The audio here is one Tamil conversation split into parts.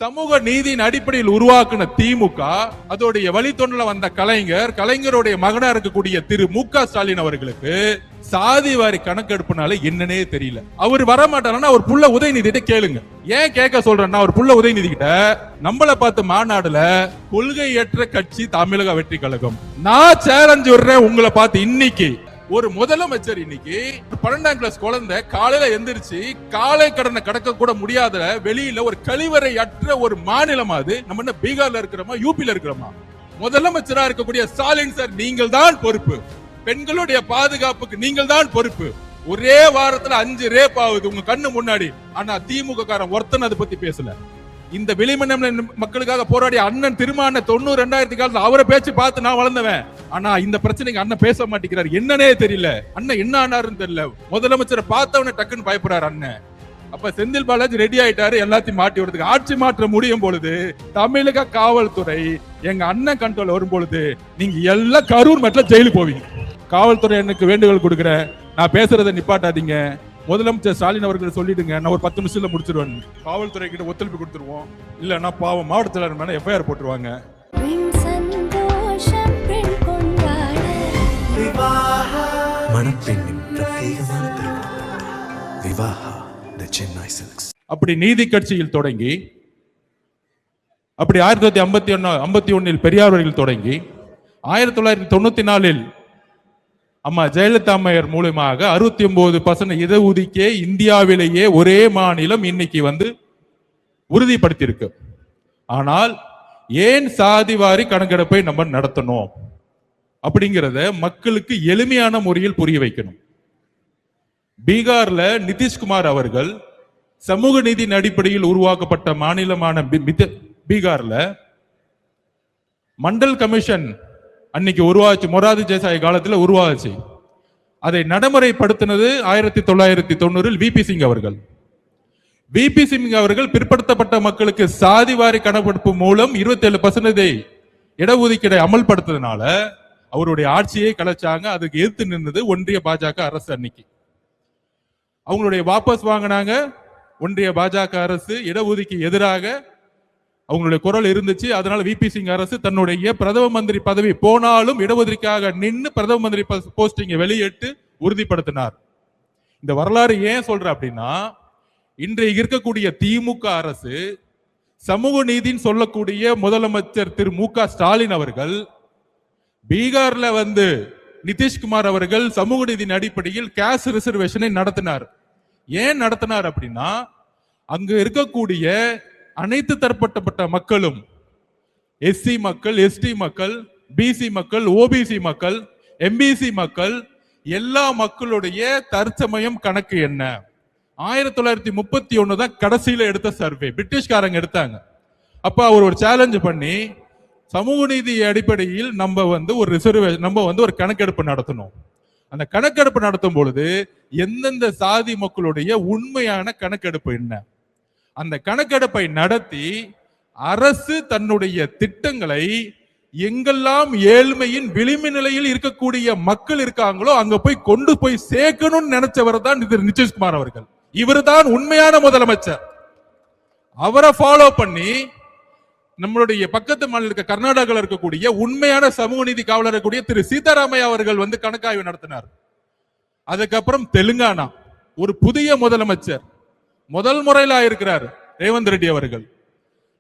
சமூக நீதியின் அடிப்படையில் உருவாக்குன திமுக, அதோடைய வழித்தொண்டில் வந்த கலைஞருடைய மகனா இருக்கக்கூடிய திரு மு.க. ஸ்டாலின் அவர்களுக்கு சாதி வாரி கணக்கெடுப்புனால என்னன்னே தெரியல. அவர் வரமாட்டாருன்னா அவர் புள்ள உதயநிதிட்ட கேளுங்க. ஏன் கேட்க சொல்றேன்னா, அவர் புள்ள உதயநிதி கிட்ட நம்மள பார்த்து மாநாடுல கொள்கையற்ற கட்சி தமிழக வெற்றி கழகம், நான் சேலஞ்ச் விடுறேன் உங்களை பார்த்து. இன்னைக்கு ஒரு முதலமைச்சர் இன்னைக்கு 12ஆம் கிளாஸ் குழந்தை காலையில எந்திரிச்சு காலை கடனை கடக்க கூட முடியாத வெளியில ஒரு கழிவறை அற்ற ஒரு மாநிலம் அது. நம்ம என்ன பீகார்ல இருக்கிறோமா, யூபில இருக்கிறோமா? முதலமைச்சரா இருக்கக்கூடிய ஸ்டாலின் சார், நீங்கள் தான் பொறுப்பு. பெண்களுடைய பாதுகாப்புக்கு நீங்கள் தான் பொறுப்பு. ஒரே வாரத்துல 5 ரேப் ஆகுது உங்க கண்ணு முன்னாடி. ஆனா திமுக காரன் ஒருத்தன் அதை பத்தி பேசல. இந்த வெளிமன்ன மக்களுக்காக போராடிய அண்ணன் திருமான 90-2000 காலத்துல அவரை பேச்சு பார்த்து நான் வளர்ந்தவன். ஆனா இந்த பிரச்சனைக்கு அண்ணன் பேச மாட்டேங்கிறாரு. என்னன்னே தெரியல. அண்ணன் என்ன ஆனாருன்னு தெரியல. முதலமைச்சரை பார்த்தவன டக்குன்னு பயப்படுறாரு அண்ணன். அப்ப செந்தில் பாலாஜி ரெடி ஆயிட்டாரு எல்லாத்தையும் மாட்டி விடுறதுக்கு. ஆட்சி மாற்றம் முடியும் பொழுது தமிழக காவல்துறை எங்க அண்ணன் கண்ட்ரோல் வரும் பொழுது நீங்க எல்லாம் கரூர் மட்டும் ஜெயிலுக்கு போவீங்க. காவல்துறை எனக்கு வேண்டுகோள் கொடுக்குறேன், நான் பேசுறதை நிப்பாட்டாதீங்க. முதலமைச்சர் ஸ்டாலின் அவர்கள் சொல்லிடுங்க, நான் ஒரு 10 நிமிஷத்துல முடிச்சிருவேன். காவல்துறை கிட்ட ஒத்துழைப்பு கொடுத்துருவோம். இல்லன்னா பாவம் மாவட்ட செயலாளர் மேல எஃப்ஐஆர் போட்டுருவாங்க. அப்படி நீதி கட்சியில் தொடங்கி, அப்படி 1951 பெரியார் அவர்கள் தொடங்கி 1994 அம்மா ஜெயலலிதா அம்மையார் மூலமாக 69% இடஒதுக்கீடே இந்தியாவிலேயே ஒரே மாநிலம் இன்னைக்கு உறுதிப்படுத்தியிருக்கு. ஆனால் ஏன் சாதிவாரி கணக்கெடுப்பை நம்ம நடத்தணும் அப்படிங்கிறத மக்களுக்கு எளிமையான முறையில் புரிய வைக்கணும். பீகார்ல நிதிஷ்குமார் அவர்கள் சமூக நீதியின் அடிப்படையில் உருவாக்கப்பட்ட மாநிலமான பீகார்ல மண்டல் கமிஷன் அன்னைக்கு உருவாச்சு. மொரார்ஜி தேசாய் காலத்தில் உருவாச்சு. அதை நடைமுறைப்படுத்தினது 1990 விபி சிங் அவர்கள். விபி சிங் அவர்கள் பிற்படுத்தப்பட்ட மக்களுக்கு சாதிவாரி கணக்கெடுப்பு மூலம் 27% இடஒதுக்கீடை அமல்படுத்ததுனால அவருடைய ஆட்சியை கலைச்சாங்க. அதுக்கு எதிர்த்து நின்றது ஒன்றிய பாஜக அரசு. அன்னைக்கு அவங்களுடைய வாபஸ் வாங்கினாங்க. ஒன்றிய பாஜக அரசு இடஒதுக்கீடு எதிராக அவங்களுடைய குரல் இருந்துச்சு. அதனால விபி சிங் அரசு தன்னுடைய பிரதம மந்திரி பதவி போனாலும் இடஒதுக்கீடாக நின்று பிரதம மந்திரி போஸ்டிங்கை வெளியிட்டு உறுதிப்படுத்தினார். இந்த வரலாறு ஏன் சொல்ற அப்படின்னா, இன்றைய இருக்கக்கூடிய திமுக அரசு சமூக நீதின்னு சொல்லக்கூடிய முதலமைச்சர் திரு மு.க. ஸ்டாலின் அவர்கள் பீகார்ல நிதிஷ்குமார் அவர்கள் சமூக நீதியின் அடிப்படையில் கேஸ்ட் ரிசர்வேஷனை நடத்தினார். ஏன் நடத்தினார் அப்படின்னா, அங்க இருக்கக்கூடிய அனைத்து தரப்பட்ட மக்களும், எஸ்சி மக்கள், எஸ்டி மக்கள், பிசி மக்கள், ஓபிசி மக்கள், எம்பிசி மக்கள், எல்லா மக்களுடைய தற்சமயம் கணக்கு என்ன? 1931 தான் கடைசியில எடுத்த சர்வே, பிரிட்டிஷ்காரங்க எடுத்தாங்க. அப்ப அவர் ஒரு சேலஞ்ச் பண்ணி சமூக நீதி அடிப்படையில் நம்ம ஒரு ரிசர்வேஷன், நம்ம ஒரு கணக்கெடுப்பு நடத்தணும். அந்த கணக்கெடுப்பு நடத்தும் பொழுது எந்தெந்த சாதி மக்களுடைய உண்மையான கணக்கெடுப்பு என்ன, அந்த கணக்கெடுப்பை நடத்தி அரசு தன்னுடைய திட்டங்களை எங்கெல்லாம் ஏழ்மையின் விளிம்பு நிலையில் இருக்கக்கூடிய மக்கள் இருக்காங்களோ அங்க கொண்டு போய் சேர்க்கணும்னு நினைச்சவர் தான் நிதிஷ்குமார் அவர்கள். இவர் தான் உண்மையான முதலமைச்சர். அவரை ஃபாலோ பண்ணி நம்மளுடைய பக்கத்து மாநில கர்நாடகாவில் இருக்கக்கூடிய உண்மையான சமூக நீதி காவலர் இருக்கக்கூடிய திரு சீதாராமையா அவர்கள் கணக்காய்வு நடத்தினார். அதுக்கப்புறம் தெலுங்கானா ஒரு புதிய முதலமைச்சர் முதல் முறையில் இருக்கிறார் ரேவந்த் ரெட்டி அவர்கள்.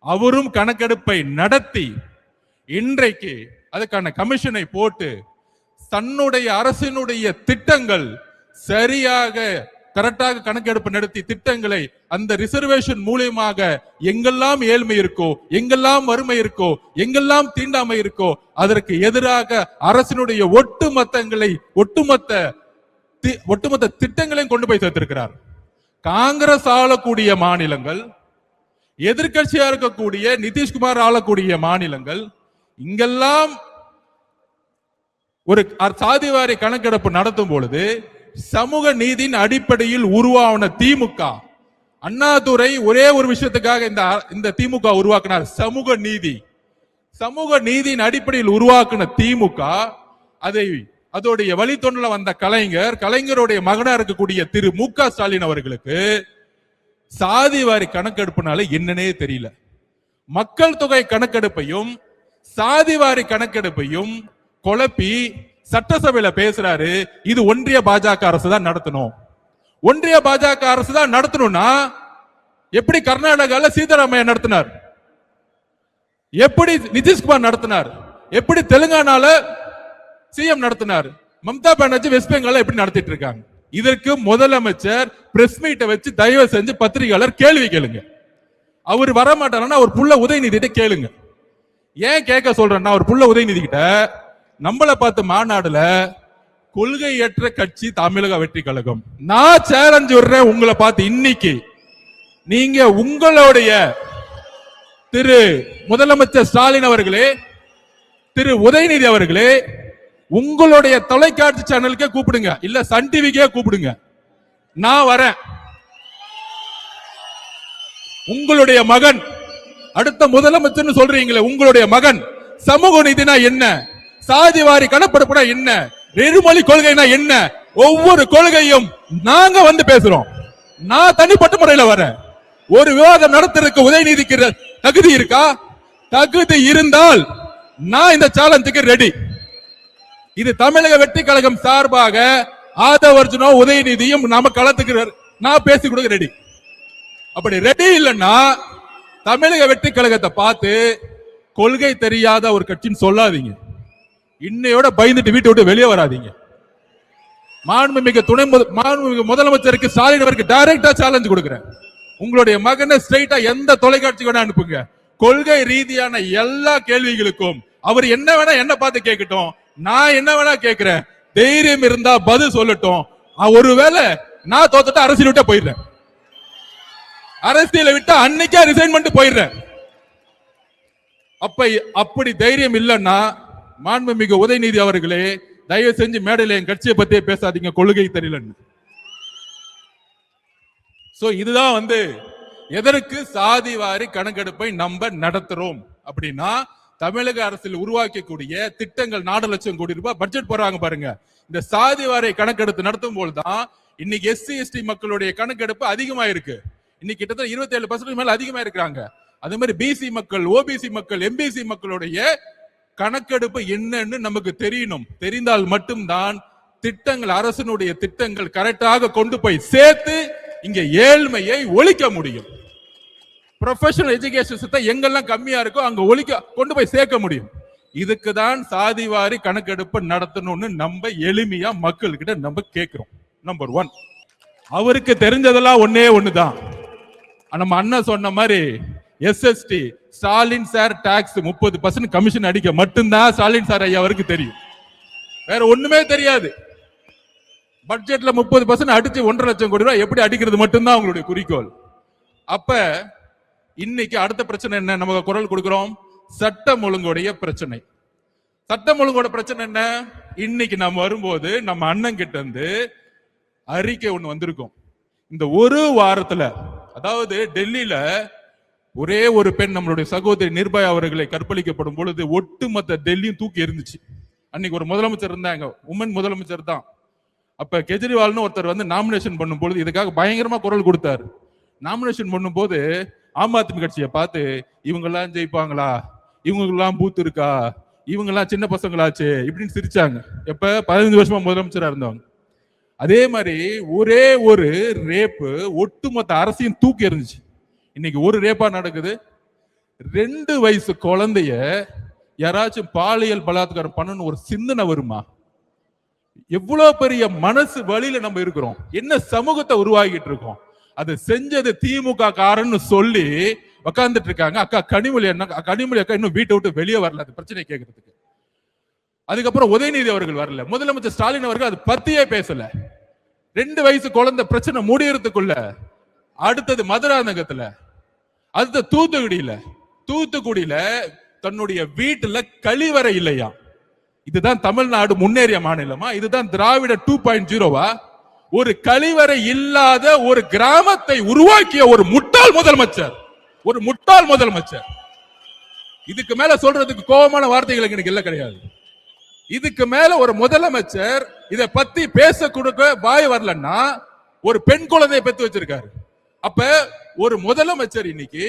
அவரும் கணக்கெடுப்பை நடத்தி இன்றைக்கு அதுக்கான கமிஷனை போட்டு தன்னுடைய அரசினுடைய திட்டங்கள் சரியாக கரெக்டாக கணக்கெடுப்பு நடத்தி திட்டங்களை அந்த ரிசர்வேஷன் மூலமாக எங்கெல்லாம் ஏழ்மை இருக்கோ, எங்கெல்லாம் வறுமை இருக்கோ, எங்கெல்லாம் தீண்டாமை இருக்கோ அதற்கு எதிராக அரசினுடைய ஒட்டுமொத்த திட்டங்களையும் கொண்டு போய் சேர்த்திருக்கிறார். காங்கிரஸ் ஆளக்கூடிய மாநிலங்கள், எதிர்கட்சியா இருக்கக்கூடிய நிதிஷ்குமார் ஆளக்கூடிய மாநிலங்கள், இங்கெல்லாம் ஒரு சாதிவாரி கணக்கெடுப்பு நடத்தும் பொழுது சமூக நீதியின் அடிப்படையில் உருவான திமுக, அண்ணாதுரை ஒரே ஒரு விஷயத்துக்காக இந்த திமுக உருவாக்கினார், சமூக நீதி. சமூக நீதியின் அடிப்படையில் உருவாக்கின திமுக அதோடைய வழித்தொண்டில வந்த கலைஞருடைய மகனா இருக்கக்கூடிய திரு மு.க. ஸ்டாலின் அவர்களுக்கு சாதிவாரி கணக்கெடுப்புனால என்னன்னே தெரியல. மக்கள் தொகை கணக்கெடுப்பையும் சாதிவாரி கணக்கெடுப்பையும் குழப்பி சட்டசபையில பேசுறாரு. இது ஒன்றிய பாஜக அரசு தான் நடத்தணும். ஒன்றிய பாஜக அரசு தான் நடத்தணும்னா எப்படி கர்நாடகால சீதாராமையா நடத்தினார், எப்படி நிதிஷ்குமார் நடத்தினார், எப்படி தெலுங்கானால சிஎம் நடத்தினார், மம்தா பானர்ஜி வெஸ்ட் பெங்கால எப்படி நடத்திட்டு இருக்காங்க. இதற்கு முதலமைச்சர் பிரஸ் மீட்டை வச்சு தயவு செஞ்சு பத்திரிகையாளர் கேள்வி கேளுங்க. அவர் வரமாட்டாருன்னா அவர் புள்ள உதயநிதி கேளுங்க. ஏன் கேட்க சொல்றேன்னா, அவர் புள்ள உதயநிதி கிட்ட நம்மளை பார்த்து மாநாடுல கொள்கையற்ற கட்சி தமிழக வெற்றி கழகம், நான் சேலஞ்ச் விடுறேன் உங்களை பார்த்து, இன்னைக்கு நீங்க உங்களுடைய திரு முதலமைச்சர் ஸ்டாலின் அவர்களே, திரு உதயநிதி அவர்களே, உங்களுடைய தொலைக்காட்சி சேனலுக்கே கூப்பிடுங்க, இல்ல சன் டிவிக்கே கூப்பிடுங்க, நான் வரேன். உங்களுடைய மகன் அடுத்த முதலமைச்சர் சொல்றீங்களே, உங்களுடைய மகன் சமூக நீதினா என்ன, சாதிவாரி கணக்கெடுப்புனா என்ன, நெருமொழி கொள்கைனா என்ன, ஒவ்வொரு கொள்கையும் நாங்க வந்து பேசுறோம். நான் தனிப்பட்ட முறையில் வரேன். ஒரு விவாதம் நடத்துறதுக்கு உதயநிதிக்கு தகுதி இருக்கா? தகுதி இருந்தால் நான் இந்த சேலஞ்சுக்கு ரெடி. இது தமிழக வெற்றி கழகம் சார்பாக ஆதவர்ஜுனோ உதயநிதியும் நாம களத்துக்கு நான் பேசி கொடுக்க ரெடி. அப்படி ரெடி இல்லைன்னா தமிழக வெற்றி கழகத்தை பார்த்து கொள்கை தெரியாத ஒரு கட்சின்னு சொல்லாதீங்க. இன்னையோட பயந்துட்டு வீட்டை விட்டு வெளியே வராதீங்க. மாண்புமிகு முதலமைச்சருக்கு ஸ்டாலின் அவருக்கு டைரக்டா சேலஞ்ச் கொடுக்கிறேன். உங்களுடைய மகனை ஸ்ட்ரைட்டா எந்த தொலைக்காட்சி வேணா அனுப்புங்க. கொள்கை ரீதியான எல்லா கேள்விகளுக்கும் அவர் என்ன வேணா என்ன பார்த்து கேட்கட்டும், நான் என்ன வேணா கேட்கிறேன். தைரியம் இருந்தா பதில் சொல்லட்டும். ஒருவேளை நான் தோத்துட்டு அரசியல் விட்டா போயிடுறேன். அரசியலை விட்டா அன்னைக்கே ரிசைன் பண்ணிட்டு போயிடுறேன். அப்படி தைரியம் இல்லைன்னா மாண்புமிகு உதயநிதி அவர்களே, தயவு செஞ்சு மேடையில என் கட்சியை பத்தியே பேசாதீங்க, கொள்கை தெரியலன்னு. இதுதான் எதற்கு சாதிவாரி கணக்கெடுப்பை நம்ம நடத்துறோம் அப்படின்னா, தமிழக அரசில் உருவாக்கக்கூடிய திட்டங்கள் 4 லட்சம் கோடி ரூபாய் பட்ஜெட் போறாங்க பாருங்க. இந்த சாதிவாரி கணக்கெடுப்பு நடத்தும் போதுதான் இன்னைக்கு எஸ்சி எஸ்டி மக்களுடைய கணக்கெடுப்பு அதிகமா இருக்கு. இன்னைக்கு கிட்டத்தட்ட 27% மேல அதிகமா இருக்கிறாங்க. அதே மாதிரி பிசி மக்கள், ஓபிசி மக்கள், எம்பிசி மக்களுடைய கணக்கெடுப்பு என்னன்னு நமக்கு தெரியணும். தெரிந்தால் மட்டும்தான் திட்டங்கள், அரசனுடைய திட்டங்கள் கரெக்டாக கொண்டு போய் சேர்த்து இங்க ஏழ்மையை ஒழிக்க முடியும். ப்ரொஃபஷனல் எஜுகேஷன் எங்கெல்லாம் கம்மியா இருக்கோ அங்க கொண்டு போய் சேர்க்க முடியும். இதுக்கு தான் சாதிவாரி கணக்கெடுப்பு நடத்தணும்னு நம்ம எளிமையா மக்கள் கிட்ட நம்ம கேட்கிறோம். நம்பர் 1, அவருக்கு தெரிஞ்சதெல்லாம் ஒண்ணுதான். நம்ம அண்ணன் சொன்ன மாதிரி SST Stalin sir tax 30% commission அடிக்க மட்டும்தான் ஸ்டாலின் சார் ஐயா அவருக்கு தெரியும். வேற ஒண்ணுமே தெரியாது. பட்ஜெட்ல 30% அடிச்சு 1.5 லட்சம் கோடி ரூபாய் எப்படி அடிக்கிறது மட்டும்தான் அவங்களுடைய குறிக்கோள். அப்ப இன்னைக்கு அடுத்த பிரச்சனை என்ன நம்ம குரல் கொடுக்கிறோம்? சட்டம் ஒழுங்குடைய பிரச்சனை. சட்டம் ஒழுங்கோட பிரச்சனை என்ன? இன்னைக்கு நம்ம வரும்போது நம்ம அண்ணன் கிட்ட இருந்து அறிக்கை ஒண்ணு வந்திருக்கும். இந்த ஒரு வாரத்துல, அதாவது டெல்லியில ஒரே ஒரு பெண் நம்மளுடைய சகோதரி நிர்பயா அவர்களை கற்பழிக்கப்படும் பொழுது ஒட்டுமொத்த டெல்லியும் தூக்கி எரிஞ்சிச்சு. அன்னைக்கு ஒரு முதலமைச்சர் இருந்தாங்க, உமன் முதலமைச்சர் தான். அப்ப கெஜ்ரிவால்னு ஒருத்தர் நாமினேஷன் பண்ணும் பொழுது இதுக்காக பயங்கரமா குரல் கொடுத்தாரு. நாமினேஷன் பண்ணும் போது ஆம் ஆத்மி கட்சியை பார்த்து இவங்க எல்லாம் ஜெயிப்பாங்களா, இவங்கெல்லாம் பூத்து இருக்கா, இவங்க எல்லாம் சின்ன பசங்களாச்சு இப்படின்னு சிரிச்சாங்க. எப்ப 15 வருஷமா முதலமைச்சரா இருந்தவங்க. அதே மாதிரி ஒரே ஒரு ரேப்பு ஒட்டுமொத்த அரசியும் தூக்கி எறிஞ்சிச்சு. இன்னைக்கு ஒரு ரேப்பா நடக்குது. 2 வயசு குழந்தைய யாராச்சும் பாலியல் பலாத்காரம் பண்ணணும் ஒரு சிந்தனை வருமா? எவ்வளவு பெரிய மனசு வழியில நம்ம இருக்கிறோம், என்ன சமூகத்தை உருவாகிட்டு இருக்கோம். அதை செஞ்சது திமுக காரன்னு சொல்லி உக்காந்துட்டு இருக்காங்க. அக்கா கனிமொழி அக்கா இன்னும் வீட்டை விட்டு வெளியே வரல அது பிரச்சனை கேட்கறதுக்கு. அதுக்கப்புறம் உதயநிதி அவர்கள் வரல, முதலமைச்சர் ஸ்டாலின் அவர்கள் அது பத்தியே பேசல. 2 வயசு குழந்தை பிரச்சனை முடியறதுக்குள்ள அடுத்தது மதுராந்தகத்துல, அடுத்த தூத்துக்குடியில தன்னுடைய வீட்டுல கழிவறை இல்லையா? இதுதான் தமிழ்நாடு முன்னேறிய மாநிலமா? இதுதான் திராவிட 2.0வா? ஒரு கழிவறை இல்லாத ஒரு கிராமத்தை உருவாக்கிய ஒரு முட்டாள் முதலமைச்சர். இதுக்கு மேல சொல்றதுக்கு கோபமான வார்த்தைகள் எனக்கு இல்ல கிடையாது. இதுக்கு மேல ஒரு முதலமைச்சர் இதை பத்தி பேச கொடுக்க வாய் வரலன்னா ஒரு பெண் குழந்தையை பெத்து வச்சிருக்காரு. அப்ப ஒரு முதலமைச்சர் இன்னைக்கு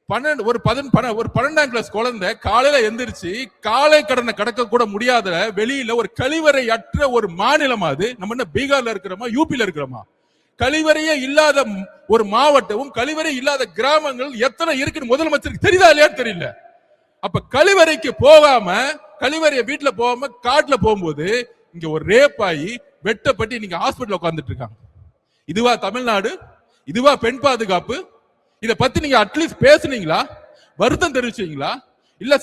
ஒரு 12ஆம் கிளாஸ் குழந்தை காலையில எந்திரிச்சு காலை கடனை கடக்க கூட முடியாத வெளியில ஒரு கழிவறை அற்ற ஒரு மாநிலம் அது. நம்ம என்ன பீகார்ல இருக்கிறோமா, யூபில இருக்கிறோமா? கழிவறையே இல்லாத ஒரு மாவட்டமும் கழிவறை இல்லாத கிராமங்கள் எத்தனை இருக்குன்னு முதலமைச்சருக்கு தெரியுதா இல்லையான்னு தெரியல. அப்ப கழிவறைக்கு போகாம, கழிவறைய வீட்டுல போகாம காட்டுல போகும்போது இங்க ஒரு ரேப் ஆகி வெட்டப்பட்டு நீங்க ஹாஸ்பிட்டல் உட்கார்ந்துட்டு இருக்காங்க. இதுவா தமிழ்நாடு? இதுவா பெண் பாதுகாப்பு? இத பத்தி நீங்க அட்லீஸ்ட் பேசுனீங்களா? வருத்தம் தெரிவிச்சீங்களா? இல்ல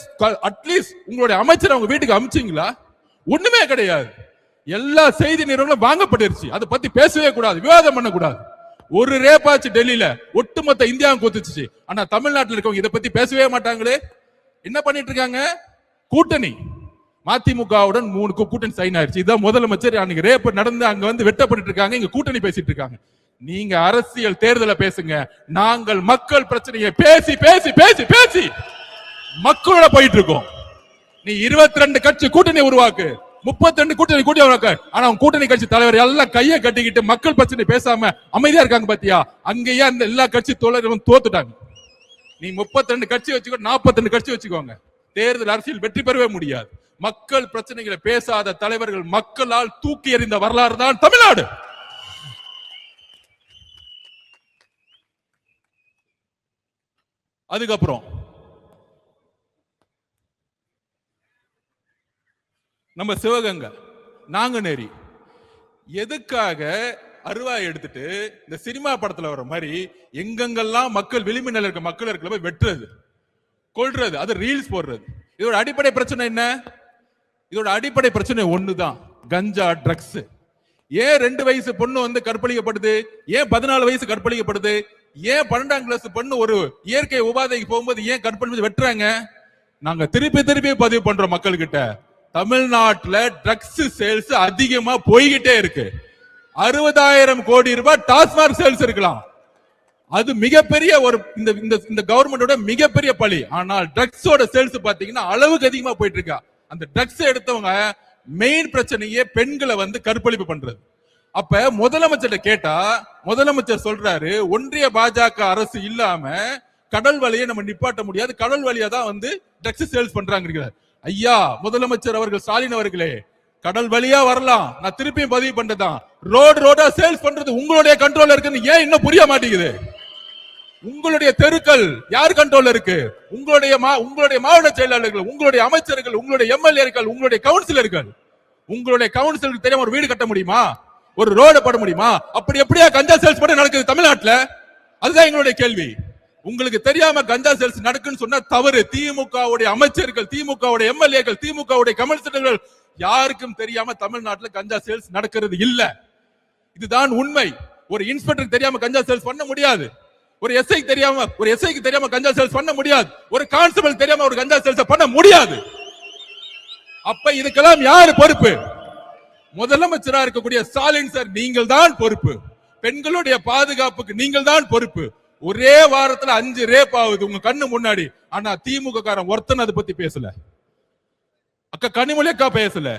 அட்லீஸ்ட் உங்களுடைய அமைச்சர் அவங்க வீட்டுக்கு அனுப்பிச்சீங்களா? ஒண்ணுமே கிடையாது. எல்லா செய்தி நிறுவனம் வாங்கப்பட்டிருச்சு. அதை பத்தி பேசவே கூடாது, விவாதம் பண்ணக்கூடாது. ஒரு ரேப்பாச்சு டெல்லியில ஒட்டுமொத்த இந்தியாவும் கொத்துச்சு. ஆனா தமிழ்நாட்டில் இருக்கவங்க இதை பத்தி பேசவே மாட்டாங்களே. என்ன பண்ணிட்டு இருக்காங்க? கூட்டணி மதிமுகவுடன் 3 கூட்டணி சைன் ஆயிடுச்சு. இதான் முதலமைச்சர் அன்னைக்கு ரேப் நடந்து அங்க வந்து வெட்டப்பட்டு இருக்காங்க, இங்க கூட்டணி பேசிட்டு இருக்காங்க. நீங்க அரசியல் தேர்தலை பேசுங்க, நாங்கள் மக்கள் பிரச்சனையை பேசி பேசி பேசி பேசி மக்களோட போயிட்டு இருக்கோம். நீ 22 கட்சி கூட்டணி உருவாக்கு, 32 கூட்டணி உருவாக்கு. ஆனா கூட்டணி கட்சி தலைவர் எல்லாம் கையை கட்டிக்கிட்டு மக்கள் பிரச்சனை பேசாம அமைதியா இருக்காங்க பாத்தியா? அங்கேயே அந்த எல்லா கட்சி தோழர்களும் தோத்துட்டாங்க. நீ 32 கட்சி வச்சுக்கோ, 42 கட்சி வச்சுக்கோங்க, தேர்தல் அரசியல் வெற்றி பெறவே முடியாது. மக்கள் பிரச்சனைகளை பேசாத தலைவர்கள் மக்களால் தூக்கி எறிந்த வரலாறு தான் தமிழ்நாடு. அதுக்கப்புறம் நம்ம சிவகங்கை நாங்குநேரி எதுக்காக அருவாய் எடுத்துட்டு இந்த சினிமா படத்துல வர மாதிரி எங்கெங்கெல்லாம் மக்கள் விளிம்பில் இருக்க மக்கள் இருக்க போய் வெட்டுறது, கொல்றது, அது ரீல்ஸ் போடுறது. இதோட அடிப்படை பிரச்சனை என்ன? இதோட அடிப்படை பிரச்சனை ஒண்ணுதான், கஞ்சா, ட்ரக்ஸ். ஏன் 2 வயசு பொண்ணு வந்து கற்பழிக்கப்படுது? ஏன் 14 வயசு கற்பழிக்கப்படுது? ஏன் 12ஆம் கிளாஸ் பொண்ணு ஒரு இயற்கை உபாதைக்கு போகும்போது ஏன் கற்பழிச்சு வெட்டுறாங்க? நாங்க திருப்பி திருப்பி பதிவு பண்றோம் மக்கள் கிட்ட. தமிழ்நாட்டுல ட்ரக்ஸ் சேல்ஸ் அதிகமா போய்கிட்டே இருக்கு. 60,000 கோடி ரூபாய் டாஸ்மாக் சேல்ஸ் இருக்கலாம். அது மிகப்பெரிய ஒரு இந்த கவர்மெண்டோட மிகப்பெரிய பழி. ஆனால் ட்ரக்ஸோட சேல்ஸ் பாத்தீங்கன்னா அளவுக்கு அதிகமா போயிட்டு இருக்கா. அந்த ட்ரக்ஸ் எடுத்தவங்க மெயின் பிரச்சனையே பெண்களை வந்து கற்பழிப்பு பண்றது. அப்ப முதலமைச்சர் கேட்டா முதலமைச்சர் சொல்றாரு, ஒன்றிய பாஜக அரசு இல்லாம கடல் வழியை நம்ம நிப்பாட்ட முடியாது, கடல் வழியா தான் வந்து ட்ரக்ஸ் சேல்ஸ் பண்றாங்க. ஐயா முதலமைச்சர் அவர்கள், ஸ்டாலின் அவர்களே, கடல் வழியா வரலாம், நான் திருப்பியும் பதிவு பண்றதான். ரோடா சேல்ஸ் பண்றது உங்களுடைய கண்ட்ரோல்ல இருக்குன்னு ஏன் இன்னும் புரிய மாட்டேங்குது? உங்களுடைய தெருக்கள் யார் கண்ட்ரோல்ல இருக்கு? உங்களுடைய மாவட்ட செயலாளர்கள், உங்களுடைய அமைச்சர்கள், உங்களுடைய எம்எல்ஏக்கள், உங்களுடைய கவுன்சிலர்கள். உங்களுடைய கவுன்சிலருக்கு தெரியாம ஒரு வீடு கட்ட முடியுமா? ஒரு ரோடு போட முடியுமா? அப்படி எப்படியா கஞ்சா சேல்ஸ் பண்ண நடக்குது தமிழ்நாட்டுல? அதுதான் எங்களுடைய கேள்வி. உங்களுக்கு தெரியாம கஞ்சா சேல்ஸ் நடக்குன்னு சொன்னா தவறு. திமுகவுடைய அமைச்சர்கள், திமுகவுடைய எம்எல்ஏக்கள், திமுகவுடைய கவுன்சிலர்கள் யாருக்கும் தெரியாம தமிழ்நாட்டுல கஞ்சா சேல்ஸ் நடக்கிறது இல்ல. இதுதான் உண்மை. ஒரு இன்ஸ்பெக்டர் தெரியாம கஞ்சா சேல்ஸ் பண்ண முடியாது. ஒரு எஸ்ஐக்கு தெரியாம கஞ்சா சேல்ஸ் பண்ண முடியாது. ஒரு கான்ஸ்டபிள் தெரியாம ஒரு கஞ்சா சேல்ஸ் பண்ண முடியாது. அப்ப இதுக்கெல்லாம் யாரு பொறுப்பு? முதலமைச்சரா இருக்கக்கூடிய ஸ்டாலின் சார், நீங்கள் தான் பொறுப்பு. பெண்களுடைய பாதுகாப்புக்கு நீங்கள் தான் பொறுப்பு. ஒரே வாரத்துல 5 ரேப் ஆகுது உங்க கண்ணு முன்னாடி. ஆனா திமுக காரன் ஒருத்தன் அதை பத்தி பேசல. அக்கா கனிமொழி அக்கா பேசல,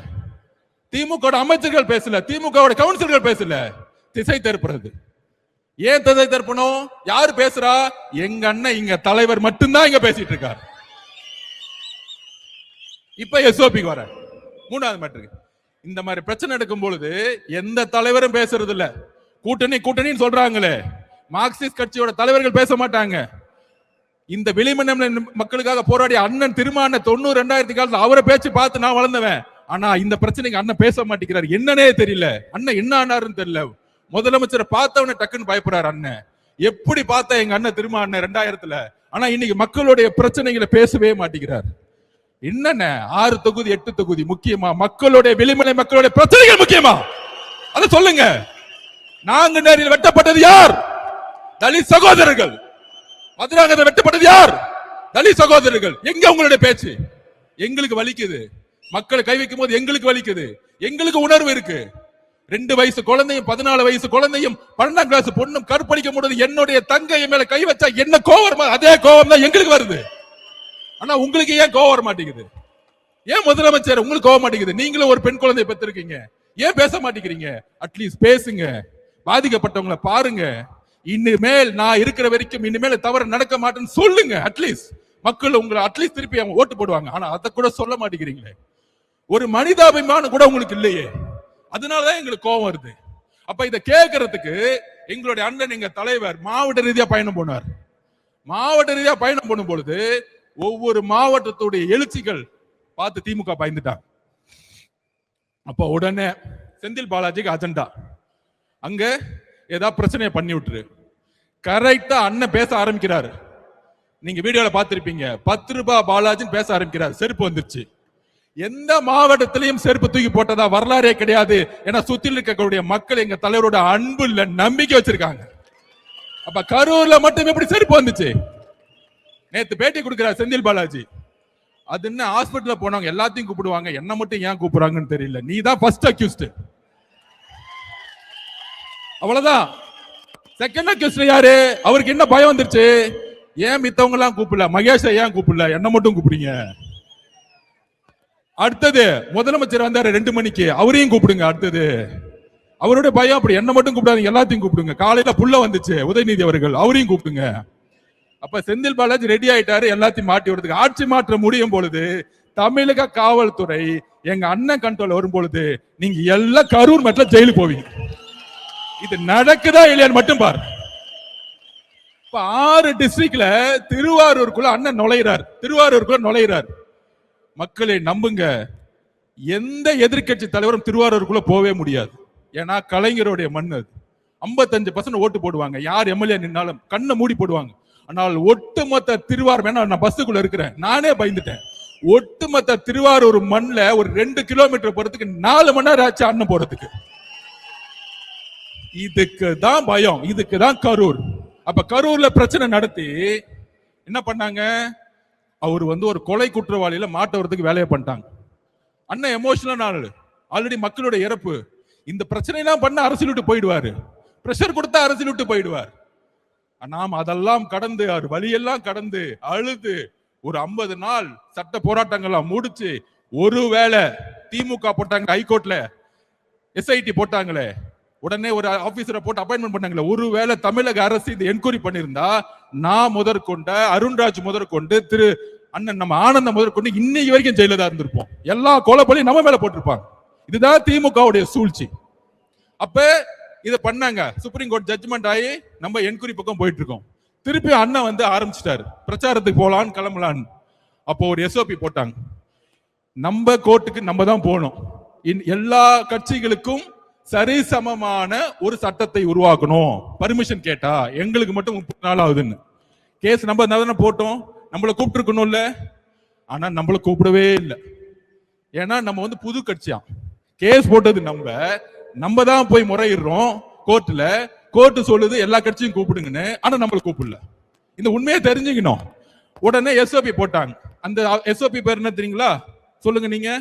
திமுக அமைச்சர்கள் பேசல, திமுக கவுன்சிலர்கள் பேசல. திசை திருப்புறது. ஏன் திசை திருப்பணும்? யாரு பேசுறா? எங்க அண்ணன் இங்க தலைவர் மட்டும்தான் இங்க பேசிட்டு இருக்காரு. இப்ப எஸ்ஓபிக்கு வர 3வது மேட்ருக்கு. இந்த மாதிரி பிரச்சனை நடக்கும் பொழுது எந்த தலைவரும் பேசுறது இல்ல. கூட்டணின்னு சொல்றாங்களே, மார்க்சிஸ்ட் கட்சியோட தலைவர்கள் பேச மாட்டாங்க. இந்த விளிம்பு மக்களுக்காக போராடிய அண்ணன் திருமான 90 2000 காலத்துல அவரை பேச்சு பார்த்து நான் வளர்ந்தவன். ஆனா இந்த பிரச்சனைக்கு அண்ணன் பேச மாட்டேங்கிறாரு. என்னன்னே தெரியல. அண்ணன் என்ன ஆனாருன்னு தெரியல. முதலமைச்சரை பார்த்தவன டக்குன்னு பயப்படுறாரு அண்ணன். எப்படி பார்த்தா எங்க அண்ணன் திருமான 2000ல. ஆனா இன்னைக்கு மக்களுடைய பிரச்சனைகளை பேசவே மாட்டேங்கிறார். என்னென்ன 6 தொகுதி 8 தொகுதி முக்கியமா? மக்களுடைய விளிம்பு மக்களுடைய பிரச்சனைகள் முக்கியமா? அத சொல்லுங்க. நாங்குநேரியில் வெட்டப்பட்டது யார்? தலித் சகோதரர்கள். மதுராங்கத்தில் வெட்டப்பட்டது யார்? தலித் சகோதரர்கள். எங்க உங்களுடைய பேச்சு? எங்களுக்கு வலிக்குது. மக்களை கை வைக்கும் போது எங்களுக்கு வலிக்குது. எங்களுக்கு உணர்வு இருக்கு. 2 வயசு குழந்தையும் 14 வயசு குழந்தையும் 12ஆம் கிளாஸ் பொண்ணும் கற்பழிக்க முடியாது. என்னுடைய தங்கைய மேல கை வச்சா என்ன கோவம்? அதே கோவம் தான் எங்களுக்கு வருது. ஆனா உங்களுக்கு ஏன் கோவம் வர மாட்டேங்குது? ஏன் முதலமைச்சர் உங்களுக்கு கோவம் மாட்டேங்குது? நீங்களும் ஒரு பெண் குழந்தையை பெற்றிருக்கீங்க, ஏன் பேச மாட்டேங்கிறீங்க? அட்லீஸ்ட் பேசுங்க. பாதிக்கப்பட்டவங்களை பாருங்க. இனிமேல் நான் இருக்கிற வரைக்கும் இனிமேல் தவறு நடக்க மாட்டேன்னு சொல்லுங்க. அட்லீஸ்ட் மக்கள் உங்களை அட்லீஸ்ட் திருப்பி அவங்க ஓட்டு போடுவாங்க. ஆனா அதை கூட சொல்ல மாட்டேங்கிறீங்களே. ஒரு மனிதாபிமானம் கூட உங்களுக்கு இல்லையே. அதனாலதான் எங்களுக்கு கோபம் வருது. அப்ப இதை கேட்கறதுக்கு எங்களுடைய அண்ணன் எங்க தலைவர் மாவட்ட ரீதியா பயணம் போனார். மாவட்ட ரீதியா பயணம் பண்ணும் பொழுது ஒவ்வொரு மாவட்டத்துடைய எழுச்சிகள் பார்த்து திமுக பயந்துட்டாங்க. அப்ப உடனே செந்தில் பாலாஜிக்கு அஜெண்டா, அங்க ஏதாவது பிரச்சனையை பண்ணி விட்டுரு. கரெக்டா அண்ணன் பேச ஆரம்பிக்கிறாரு. நீங்க வீடியோல பார்த்திருப்பீங்க. 10 ரூபாய் பாலாஜின்னு பேச ஆரம்பிக்கிறார். செருப்பு வந்துருச்சு. எந்த மாவட்டத்திலையும் செருப்பு தூக்கி போட்டதா வரலாறே கிடையாது. ஏன்னா சுத்தில இருக்கக்கூடிய மக்கள் எங்க தலைவரோட அன்பு இல்ல நம்பிக்கை வச்சிருக்காங்க. அப்ப கரூர்ல மட்டும் எப்படி செருப்பு வந்துச்சு? நேத்து பேட்டி கொடுக்கிறார் செந்தில் பாலாஜி. அது என்ன ஹாஸ்பிட்டல்ல போனவங்க எல்லாத்தையும் கூப்பிடுவாங்க, என்ன மட்டும் ஏன் கூப்பிடுறாங்கன்னு தெரியல. நீ தான் ஃபர்ஸ்ட் அக்யூஸ்ட். அவ்வளவுதான். செகண்ட் அக்யூஸ்ட் யாரு? அவருக்கு என்ன பயம் வந்துருச்சு? ஏன் மித்தவங்க எல்லாம் கூப்பிடல, மகேஷ் ஏன் கூப்பிடல, என்ன மட்டும் கூப்பிடுங்க. அடுத்தது முதலமைச்சர் வந்தாரு 2 மணிக்கு, அவரையும் கூப்பிடுங்க. அடுத்தது அவருடைய பயம் அப்படி, என்ன மட்டும் கூப்பிடாதீங்க எல்லாத்தையும் கூப்பிடுங்க. காலையில புள்ள வந்துச்சு உதயநிதி அவர்கள், அவரையும் கூப்பிடுங்க. அப்ப செந்தில் பாலாஜி ரெடி ஆயிட்டாரு எல்லாத்தையும் மாட்டி விடுறதுக்கு. ஆட்சி மாற்றம் முடியும் பொழுது தமிழக காவல்துறை எங்க அண்ணன் கண்ட்ரோல் வரும் பொழுது நீங்க எல்லாம் கரூர் மட்டும் ஜெயிலுக்கு போவீங்க. இது நடக்குதா இல்லையான்னு மட்டும் பாரு. இப்ப 6 டிஸ்ட்ரிக்ட்ல திருவாரூருக்குள்ள அண்ணன் நுழைகிறார். மக்களை நம்புங்க, எந்த எதிர்கட்சி தலைவரும் திருவாரூருக்குள்ள போவே முடியாது. ஏன்னா கலைஞருடைய மண் அது. 55% ஓட்டு போடுவாங்க. யார் எம்எல்ஏ நின்னாலும் கண்ணை மூடி போடுவாங்க. ஆனால் ஒட்டுமொத்த திருவாரூர், வேணா நான் பஸ்ஸுக்குள்ள இருக்கிறேன், நானே பயந்துட்டேன். ஒட்டுமொத்த திருவாரூர் மண்ல ஒரு 2 கிலோமீட்டர் போறதுக்கு 4 மணி நேரம் ஆச்சு அண்ணன் போறதுக்கு. இதுக்கு தான் பயம், இதுக்கு தான் கரூர். அப்ப கரூர்ல பிரச்சனை நடத்தி என்ன பண்ணாங்க? அவர் ஒரு கொலை குற்றவாளியில மாட்டவரதுக்கு வேலையை பண்ணிட்டாங்க. அண்ணன் எமோஷனல் ஆளு, ஆல்ரெடி மக்களுடைய இறப்பு. இந்த பிரச்சனை எல்லாம் பண்ண அரசியல் விட்டு போயிடுவாரு, பிரஷர் கொடுத்தா அரசியல் விட்டு போயிடுவார். நாம் அதெல்லாம் கடந்து, வழியெல்லாம் கடந்து அழுது ஒரு 50 நாள் சட்ட போராட்டங்கள்லாம் முடிச்சு, ஒருவேளை திமுக போட்டாங்க ஹைகோர்ட்ல எஸ்ஐடி போட்டாங்களே, உடனே ஒரு ஆபீசரை போட்டு அப்பாயின்மெண்ட் பண்ணாங்களே, ஒருவேளை தமிழக அரசு இந்த என்கொயரி பண்ணிருந்தா நான் முதற்கொண்ட அருண்ராஜ் முதற்கொண்டு திரு அண்ணன் நம்ம ஆனந்த முதற்கொண்டு இன்னைக்கு வரைக்கும் ஜெயில தான் இருந்திருப்போம். எல்லா கொலைப்பழியும் நம்ம மேல போட்டிருப்பாங்க. இதுதான் திமுகவுடைய சூழ்ச்சி. அப்ப இதை பண்ணாங்க. சுப்ரீம் கோர்ட் ஜட்ஜ்மெண்ட் ஆகி நம்ம என்கொயரி பக்கம் போயிட்டு இருக்கோம். திருப்பி அண்ணன் ஆரம்பிச்சிட்டாரு பிரச்சாரத்துக்கு போலான்னு கிளம்பலான்னு. அப்போ ஒரு எஸ்ஓபி போட்டாங்க. நம்ம கோர்ட்டுக்கு நம்ம தான் போகணும். எல்லா கட்சிகளுக்கும் சரிசமமான ஒரு சட்டத்தை உருவாக்கணும். பர்மிஷன் கேட்டா எங்களுக்கு மட்டும் 30 நாள் ஆகுதுன்னு. கேஸ் நம்ம தானே போட்டோம், நம்மளை கூப்பிட்டுருக்கணும்ல. ஆனா நம்மளை கூப்பிடவே இல்லை. ஏன்னா நம்ம புது கட்சியா, கேஸ் போட்டது நம்ம தான் போய் முறையிடுறோம் கோர்ட்ல. கோர்ட் சொல்லுது எல்லா கட்சியும் கூப்பிடுங்கன்னு, ஆனா நம்மள கூப்பிடல. இந்த உண்மையை தெரிஞ்சுக்கணும். உடனே எஸ்ஓபி போட்டாங்க. அந்த எஸ்ஓபி பேர் என்ன தெரியுங்களா? சொல்லுங்க நீங்க.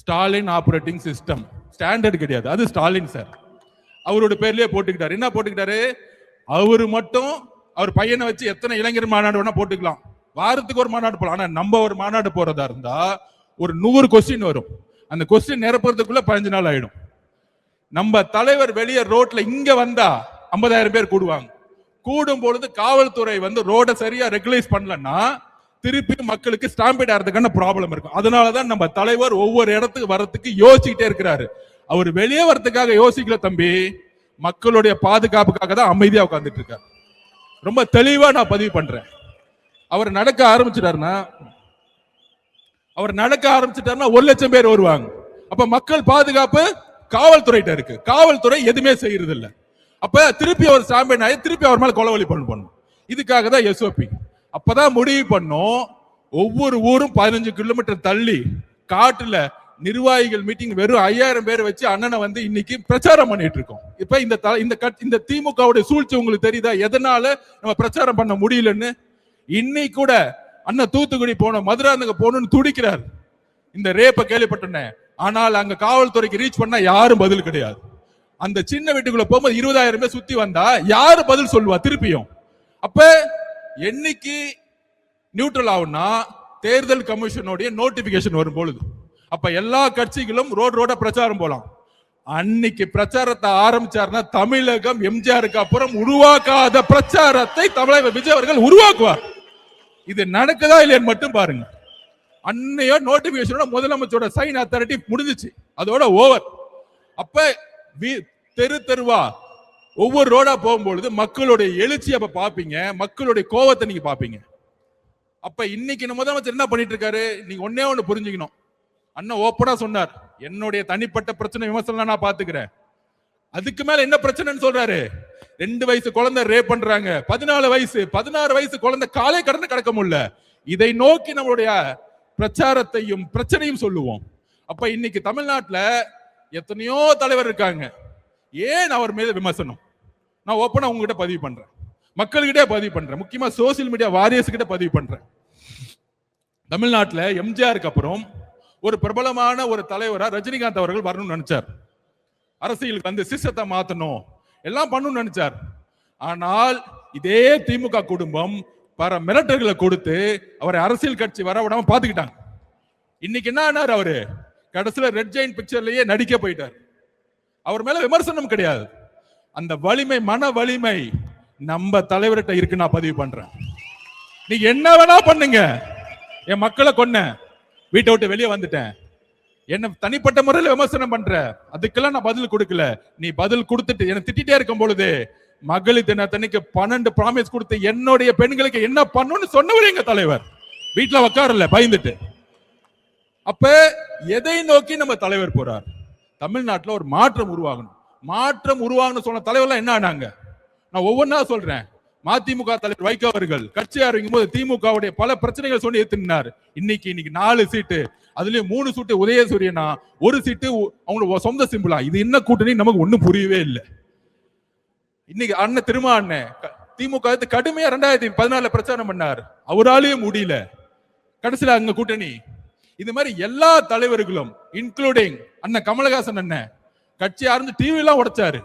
Stalin operating system. ஸ்டாண்டர்ட் கிடையாது, அது ஸ்டாலின் சார் அவரோட பேர்லயே போட்டுக்கிட்டாரு. என்ன போட்டுக்கிட்டாரு? அவரு மட்டும் அவர் பையனை வச்சு எத்தனை இளைஞர் மாநாடு வேணா போட்டுக்கலாம், வாரத்துக்கு ஒரு மாநாடு போலாம். ஆனா நம்ம ஒரு மாநாடு போறதா இருந்தா ஒரு 100 கொஸ்டின் வரும். அந்த கொஸ்டின் நிரப்புறதுக்குள்ள 15 நாள் ஆயிடும். நம்ம தலைவர் வெளியே ரோட்ல இங்க வந்தா 50,000 பேர் கூடுவாங்க. கூடும் பொழுது காவல்துறை ரோட சரியா ரெகுலைஸ் பண்ணலன்னா திருப்பி மக்களுக்கு ஸ்டாம்பீட் ஆகிறதுக்கான ப்ராப்ளம் இருக்கும். அதனாலதான் நம்ம தலைவர் ஒவ்வொரு இடத்துக்கு வர்றதுக்கு யோசிச்சுட்டே இருக்கிறாரு. அவர் வெளியே வர்றதுக்காக யோசிக்கல தம்பி, மக்களுடைய பாதுகாப்புக்காக தான் அமைதியா உட்கார்ந்துட்டு இருக்காரு. ரொம்ப தெளிவா நான் பதிவு பண்றேன். அவர் நடக்க ஆரம்பிச்சிட்டாருன்னா 1 லட்சம் பேர் வருவாங்க. அப்ப மக்கள் பாதுகாப்பு காவல்துறையிட்ட இருக்கு. காவல்துறை எதுவுமே செய்யறது இல்ல. அப்ப திருப்பி அவர் ஸ்டாம்பீட் ஆகி திருப்பி அவர் மேல கொலைவழி பண்ணணும். இதுக்காக தான் எஸ்ஓபி. அப்பதான் முடிவு பண்ணோம். ஒவ்வொரு ஊரும் 15 கிலோமீட்டர் தள்ளி காட்டுல நிர்வாகிகள் மீட்டிங் வெறும் 5000 பேர் வச்சு அண்ணனை இன்னைக்கு பிரச்சாரம் பண்ணிட்டு இருக்கோம். இப்ப இந்த திமுகவுடைய சூழ்ச்சி உங்களுக்கு தெரியுதா? எதனால நம்ம பிரச்சாரம் பண்ண முடியலன்னு. இன்னைக்கு கூட அண்ணன் தூத்துக்குடி போனோம், மதுராந்தகம் போகணும்னு துடிக்கிறார். இந்த ரேப்ப கேள்விப்பட்டேன். ஆனால் அங்க காவல்துறைக்கு ரீச் பண்ணா யாரும் பதில் கிடையாது. அந்த சின்ன வீட்டுக்குள்ள போகும்போது 20,000 பேர் சுத்தி வந்தா யாரு பதில் சொல்லுவா திருப்பியும்? அப்ப என்னைக்கு நியூட்ரல் ஆகும்னா தேர்தல் கமிஷனுடைய நோட்டிபிகேஷன் வரும் பொழுது. அப்ப எல்லா கட்சிகளும் ரோட பிரச்சாரம் போலாம். அன்னைக்கு பிரச்சாரத்தை ஆரம்பிச்சாருன்னா தமிழகம் எம்ஜிஆருக்கு அப்புறம் உருவாக்காத பிரச்சாரத்தை தமிழக விஜய் அவர்கள் உருவாக்குவார். இது நடக்குதா இல்லையா மட்டும் பாருங்க. அன்னையோ நோட்டிபிகேஷனோட முதலமைச்சரோட சைன் அத்தாரிட்டி முடிஞ்சிச்சு, அதோட ஓவர். அப்ப தெரு தெருவா ஒவ்வொரு ரோடா போகும்பொழுது மக்களுடைய எழுச்சி அப்ப பாப்பீங்க, மக்களுடைய கோவத்தை நீங்க பாப்பீங்க. அப்ப இன்னைக்கு முதலமைச்சர் என்ன பண்ணிட்டு இருக்காரு, நீங்க ஒன்னே ஒண்ணு புரிஞ்சுக்கணும். அண்ணா ஓப்பனா சொன்னார், என்னுடைய தனிப்பட்ட பிரச்சனை விமர்சனம் நான் பாத்துக்கிறேன். அதுக்கு மேல என்ன பிரச்சனைன்னு சொல்றாரு. 2 வயசு குழந்தை ரேப் பண்றாங்க, 14 வயசு 16 வயசு குழந்தை காலை கடந்து கிடக்க முடியல. இதை நோக்கி நம்மளுடைய பிரச்சாரத்தையும் பிரச்சனையும் சொல்லுவோம். அப்ப இன்னைக்கு தமிழ்நாட்டுல எத்தனையோ தலைவர் இருக்காங்க, ஏன் அவர் மீது விமர்சனம்? நான் ஓப்பனா உங்ககிட்ட பதிவு பண்றேன், மக்கள்கிட்ட பதிவு பண்றேன், முக்கியமா சோசியல் மீடியா வாரியர்ஸ் கிட்ட பதிவு பண்றேன். தமிழ்நாட்டுல எம்ஜிஆருக்கு அப்புறம் ஒரு பிரபலமான ஒரு தலைவரா ரஜினிகாந்த் அவர்கள் வரணும்னு நினைச்சார். அரசியலுக்கு வந்து சிஸ்டத்தை மாத்தணும் எல்லாம் பண்ணணும்னு நினைச்சார். ஆனால் இதே திமுக குடும்பம் பல மிரட்டல்களை கொடுத்து அவரை அரசியல் கட்சி வர விடாம பாத்துக்கிட்டாங்க. இன்னைக்கு என்ன ஆனார், அவரு கடைசியில ரெட் ஜெயின் பிக்சர்லயே நடிக்க போயிட்டார். அவர் மேல விமர்சனம் கிடையாது, அந்த வலிமை மன வலிமை நம்ம தலைவர்கிட்ட இருக்கு. நான் பதிவு பண்றேன், நீங்க என்ன வேணா பண்ணுங்க, என் மக்களை கொன்ன, வீட்டை விட்டு வெளியே வந்துட்டேன், என்ன தனிப்பட்ட முறையில் விமர்சனம் பண்ற, அதுக்கெல்லாம் நான் பதில் கொடுக்கல. நீ பதில் கொடுத்துட்டு என்ன திட்டிட்டே இருக்கும் பொழுது மகளிர் தினத்தன்னைக்கு 12 ப்ராமிஸ் கொடுத்து என்னுடைய பெண்களுக்கு என்ன பண்ணணும்னு சொன்னவர் எங்க தலைவர். வீட்டுல உட்காரல பயந்துட்டு. அப்ப எதை நோக்கி நம்ம தலைவர் போறார்? தமிழ்நாட்டில் ஒரு மாற்றம் உருவாகணும். மாற்றம் உருவாகணும் சொன்ன தலைவர்லாம் என்ன ஆனாங்க? நான் ஒவ்வொன்றா சொல்றேன். மதிமுக தலைவர் வைகோ அவர்கள் கட்சி ஆரம்பிக்கும் போது திமுகவுடைய பல பிரச்சனைகள் சொல்லி ஏத்தினார். இன்னைக்கு 4 சீட்டு, அதுலயும் 3 சீட்டு உதயசூரியனா, 1 சீட்டு அவங்களோட சொந்த சிம்பிளா. இது என்ன கூட்டணி நமக்கு ஒண்ணும் புரியவே இல்லை. இன்னைக்கு அண்ணன் திருமா அண்ணன் திமுக கடுமையா 2014 பிரச்சாரம் பண்ணார், அவராலையும் முடியல. கடைசியில அங்க கூட்டணி. இது மாதிரி எல்லா தலைவர்களும் இன்க்ளூடிங் அண்ணன் கமலஹாசன் அண்ணன் கட்சி ஆரம்பிச்சு டிவி எல்லாம் உடைச்சாரு,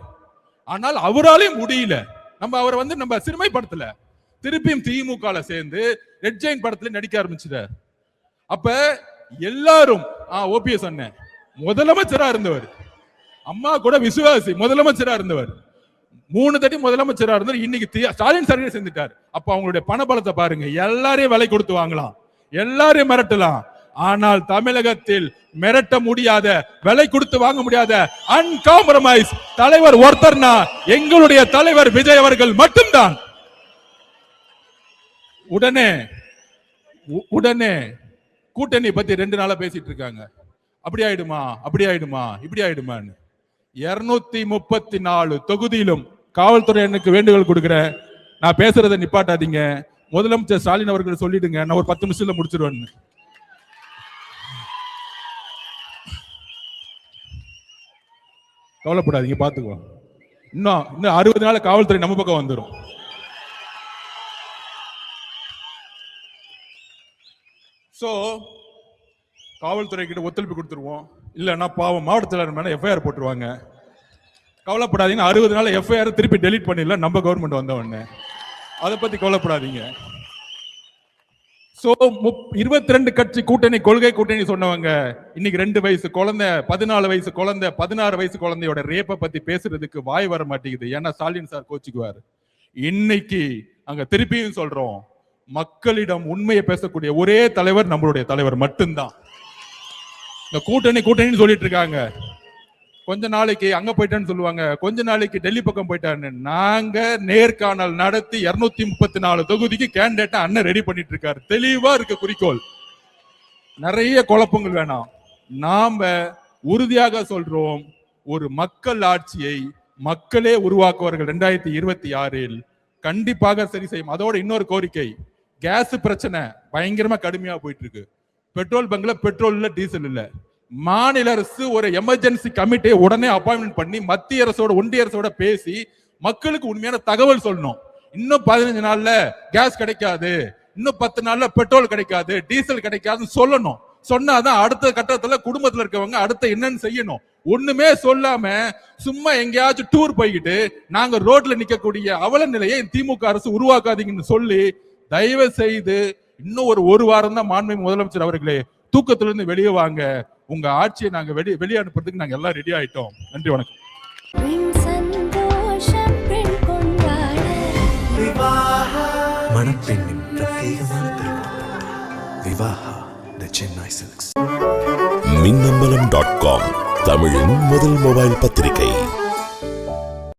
ஆனால் அவராலையும் முடியல. நம்ம அவரை நம்ம சிறுமைப்படுத்தல, திருப்பியும் திமுக சேர்ந்து ரெட் ஜெயின் படத்துல நடிக்க ஆரம்பிச்சுட்டார். அப்ப எல்லாரும் ஓபிஎஸ் அண்ணன் முதலமைச்சரா இருந்தவர், அம்மா கூட விசுவாசி முதலமைச்சரா இருந்தவர், 3 தட்டி முதலமைச்சரா இருந்தார். இன்னைக்கு ஸ்டாலின் சர்வே செஞ்சுட்டார். அப்ப அவங்களுடைய பணபலத்தை பாருங்க. எல்லாரையும் விலை கொடுத்து வாங்கலாம், எல்லாரையும் மிரட்டலாம், ஆனால் தமிழகத்தில் மிரட்ட முடியாத, விலை கொடுத்து வாங்க முடியாத அன்காம்ப்ரமைஸ் தலைவர் ஒருத்தர்னா எங்களுடைய தலைவர் விஜய் அவர்கள் மட்டும்தான். உடனே கூட்டணி பத்தி 2 நாளா பேசிட்டு இருக்காங்க. அப்படி ஆயிடுமா, அப்படி ஆயிடுமா, இப்படி ஆயிடுமான்னு. 234 தொகுதியிலும் காவல்துறை எனக்கு வேண்டுகோள் கொடுக்கிறேன், நான் பேசுறதை நிப்பாட்டாதீங்க. முதலமைச்சர் ஸ்டாலின் அவர்கள் சொல்லிடுங்க, நான் ஒரு 10 நிமிஷத்துல முடிச்சிருவேன். கவலைப்படாதீங்க, பாத்துக்குவோம். இன்னும் 60 நாள் காவல்துறை நம்ம பக்கம் வந்துடும். சோ காவல்துறை கிட்ட ஒத்துழைப்பு கொடுத்துருவோம், இல்லைன்னா பாவம் மாவட்ட செயலாளர் மேல எஃப்ஐஆர் போட்டுருவாங்க. கவலைப்படாதீங்க, 60 நாள் எஃப்ஐஆர் திருப்பி டெலீட் பண்ணிடலாம் நம்ம கவர்மெண்ட் வந்த உடனே. அதை பத்தி கவலைப்படாதீங்க. சோ 22 கட்சி கூட்டணி, கொள்கை கூட்டணி சொன்னவங்க இன்னைக்கு 2 வயசு குழந்தை, 14 வயசு குழந்தை, 16 வயசு குழந்தையோட ரேப்பை பத்தி பேசுறதுக்கு வாய் வர மாட்டேங்குது. ஏன்னா ஸ்டாலின் சார் கோச்சுக்குவாரு. இன்னைக்கு அங்க திருப்பியும் சொல்றோம், மக்களிடம் உண்மையை பேசக்கூடிய ஒரே தலைவர் நம்மளுடைய தலைவர் மட்டும்தான். இந்த கூட்டணி சொல்லிட்டு இருக்காங்க, கொஞ்ச நாளைக்கு அங்க போயிட்டான்னு சொல்லுவாங்க, கொஞ்ச நாளைக்கு டெல்லி பக்கம் போயிட்டான்னு. நாங்க நேர்காணல் நடத்தி 234 தொகுதிக்கு கேண்டிடேட்டா அண்ணன் ரெடி பண்ணிட்டு இருக்காரு. தெளிவா இருக்க குறிக்கோள், நிறைய குழப்பங்கள் வேணாம். நாம உறுதியாக சொல்றோம், ஒரு மக்கள் ஆட்சியை மக்களே உருவாக்குவார்கள் 2026 கண்டிப்பாக சரி செய்யும். அதோட இன்னொரு கோரிக்கை, கேஸ் பிரச்சனை பயங்கரமா கடுமையா போயிட்டு இருக்கு. பெட்ரோல் பங்க்ல பெட்ரோல் இல்ல, டீசல் இல்ல. மாநில அரசு ஒரு எமர்ஜென்சி கமிட்டியை உடனே அப்பாயின்மெண்ட் பண்ணி மத்திய அரசோட ஒன்றிய அரசோட பேசி மக்களுக்கு உண்மையான தகவல் சொல்லணும். இன்னும் 15 நாள்ல கேஸ் கிடைக்காது, இன்னும் 10 நாள்ல பெட்ரோல் கிடைக்காது, டீசல் கிடைக்காதுன்னு சொல்லணும். சொன்னாதான் அடுத்த கட்டத்துல குடும்பத்துல இருக்கவங்க அடுத்த என்னன்னு செய்யணும். ஒண்ணுமே சொல்லாம சும்மா எங்கேயாச்சும் டூர் போய்கிட்டு நாங்க ரோட்ல நிக்கக்கூடிய அவல நிலையை திமுக அரசு உருவாக்காதீங்கன்னு சொல்லி தயவு செய்து இன்னும் ஒரு வாரம் தான் மாண்புமிகு முதலமைச்சர் அவர்களே தூக்கத்திலிருந்து வெளியே வாங்க. உங்க ஆட்சியை நாங்க வெளியே அனுப்புறதுக்கு நாங்க எல்லாம் ரெடி ஆயிட்டோம். நன்றி, வணக்கம். மணப்பெண்ணின் பிரத்யேகமான திருமணம் விவாஹா தி சென்னை சில்க்ஸ். மின்னம்பலம்.com தமிழின் முதல் மொபைல் பத்திரிகை.